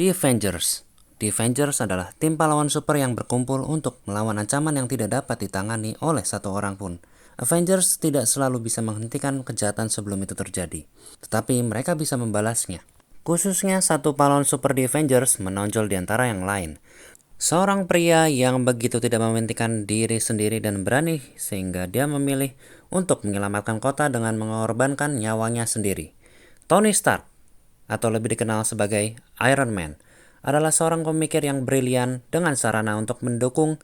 The Avengers. The Avengers adalah tim pahlawan super yang berkumpul untuk melawan ancaman yang tidak dapat ditangani oleh satu orang pun. Avengers tidak selalu bisa menghentikan kejahatan sebelum itu terjadi, tetapi mereka bisa membalasnya. Khususnya satu pahlawan super The Avengers menonjol di antara yang lain. Seorang pria yang begitu tidak mementingkan diri sendiri dan berani sehingga dia memilih untuk menyelamatkan kota dengan mengorbankan nyawanya sendiri. Tony Stark, atau lebih dikenal sebagai Iron Man, adalah seorang pemikir yang brilian dengan sarana untuk mendukung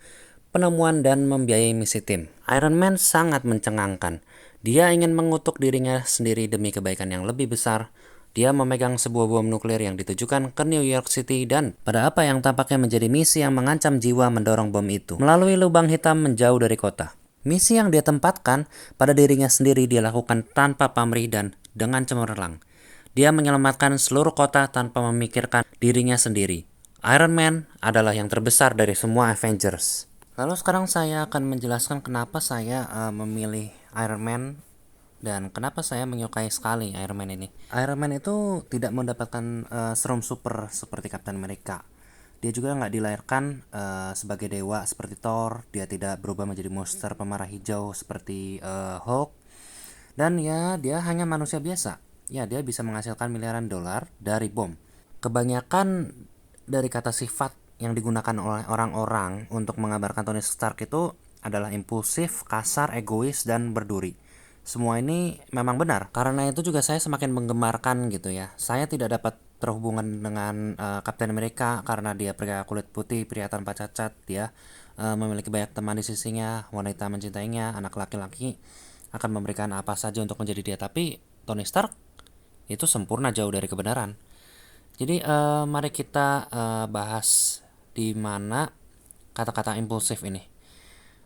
penemuan dan membiayai misi tim. Iron Man sangat mencengangkan. Dia ingin mengutuk dirinya sendiri demi kebaikan yang lebih besar. Dia memegang sebuah bom nuklir yang ditujukan ke New York City dan pada apa yang tampaknya menjadi misi yang mengancam jiwa mendorong bom itu melalui lubang hitam menjauh dari kota. Misi yang dia tempatkan pada dirinya sendiri dia lakukan tanpa pamrih dan dengan cemerlang. Dia menyelamatkan seluruh kota tanpa memikirkan dirinya sendiri. Iron Man adalah yang terbesar dari semua Avengers. Lalu sekarang saya akan menjelaskan kenapa saya memilih Iron Man dan kenapa saya menyukai sekali Iron Man ini. Iron Man itu tidak mendapatkan serum super seperti Captain America. Dia juga nggak dilahirkan sebagai dewa seperti Thor. Dia tidak berubah menjadi monster pemarah hijau seperti Hulk. Dan ya, dia hanya manusia biasa. Ya, dia bisa menghasilkan miliaran dolar dari bom. Kebanyakan dari kata sifat yang digunakan oleh orang-orang untuk mengabarkan Tony Stark itu adalah impulsif, kasar, egois, dan berduri. Semua ini memang benar. Karena itu juga saya semakin menggemarkan gitu ya. Saya tidak dapat terhubungan dengan Captain America karena dia pria kulit putih, pria tanpa cacat. Dia memiliki banyak teman di sisinya, wanita mencintainya, anak laki-laki akan memberikan apa saja untuk menjadi dia. Tapi Tony Stark itu sempurna jauh dari kebenaran. Jadi mari kita bahas di mana kata-kata impulsif ini.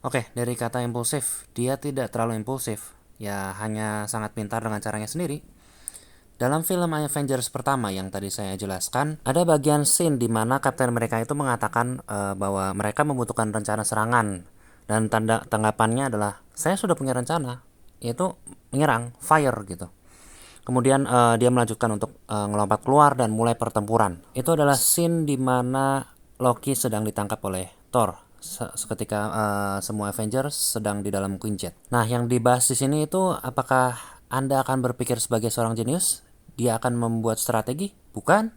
Oke, dari kata impulsif, dia tidak terlalu impulsif, ya hanya sangat pintar dengan caranya sendiri. Dalam film Avengers pertama yang tadi saya jelaskan, ada bagian scene di mana Captain America itu mengatakan bahwa mereka membutuhkan rencana serangan. Dan tanggapannya adalah, saya sudah punya rencana, yaitu menyerang, fire gitu. Kemudian dia melanjutkan untuk ngelompat keluar dan mulai pertempuran. Itu adalah scene di mana Loki sedang ditangkap oleh Thor seketika semua Avengers sedang di dalam Quinjet. Nah, yang dibahas di sini itu apakah Anda akan berpikir sebagai seorang jenius? Dia akan membuat strategi? Bukan.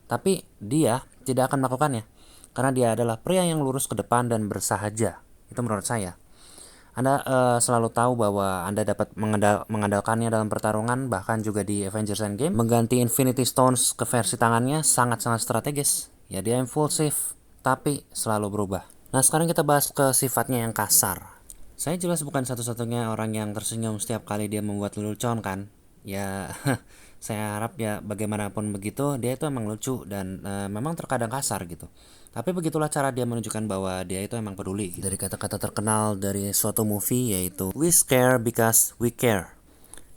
Tapi dia tidak akan melakukannya. Karena dia adalah pria yang lurus ke depan dan bersahaja. Itu menurut saya. Anda selalu tahu bahwa Anda dapat mengandalkannya dalam pertarungan, bahkan juga di Avengers Endgame. Mengganti Infinity Stones ke versi tangannya sangat-sangat strategis. Ya, dia impulsif, tapi selalu berubah. Nah, sekarang kita bahas ke sifatnya yang kasar. Saya jelas bukan satu-satunya orang yang tersenyum setiap kali dia membuat lelucon kan. Ya, saya harap ya bagaimanapun begitu, dia itu emang lucu dan memang terkadang kasar gitu. Tapi begitulah cara dia menunjukkan bahwa dia itu emang peduli gitu. Dari kata-kata terkenal dari suatu movie yaitu "We scare because we care".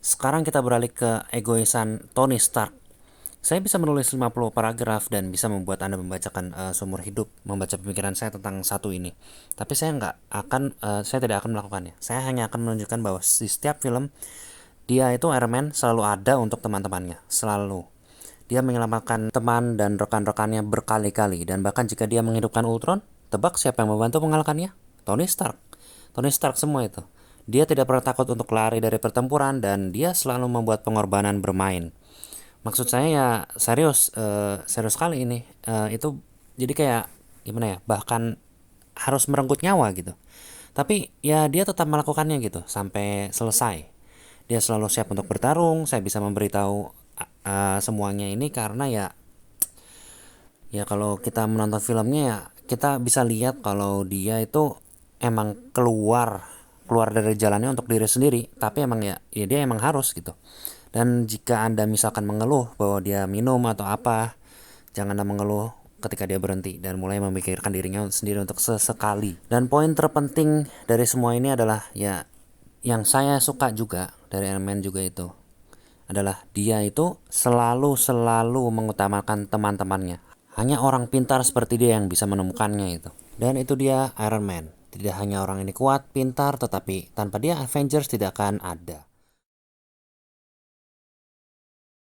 Sekarang kita beralih ke egoisan Tony Stark. Saya bisa menulis 50 paragraf dan bisa membuat Anda membacakan seumur hidup, membaca pemikiran saya tentang satu ini. Tapi saya tidak akan melakukannya. Saya hanya akan menunjukkan bahwa di setiap film, dia itu Iron Man selalu ada untuk teman-temannya, selalu. Dia menyelamatkan teman dan rekan-rekannya berkali-kali, dan bahkan jika dia menghidupkan Ultron, tebak siapa yang membantu mengalahkannya? Tony Stark. Tony Stark semua itu. Dia tidak pernah takut untuk lari dari pertempuran dan dia selalu membuat pengorbanan bermain. Maksud saya ya serius sekali ini. Itu jadi kayak gimana ya? Bahkan harus merenggut nyawa gitu. Tapi ya dia tetap melakukannya gitu sampai selesai. Dia selalu siap untuk bertarung. Saya bisa memberitahu semuanya ini karena ya kalau kita menonton filmnya ya kita bisa lihat kalau dia itu emang keluar dari jalannya untuk diri sendiri, tapi emang ya dia emang harus gitu. Dan jika Anda misalkan mengeluh bahwa dia minum atau apa, jangan Anda mengeluh ketika dia berhenti dan mulai memikirkan dirinya sendiri untuk sesekali. Dan poin terpenting dari semua ini adalah ya yang saya suka juga dari Iron Man juga itu adalah dia itu selalu mengutamakan teman-temannya. Hanya orang pintar seperti dia yang bisa menemukannya itu. Dan itu dia Iron Man. Tidak hanya orang ini kuat, pintar, tetapi tanpa dia Avengers tidak akan ada.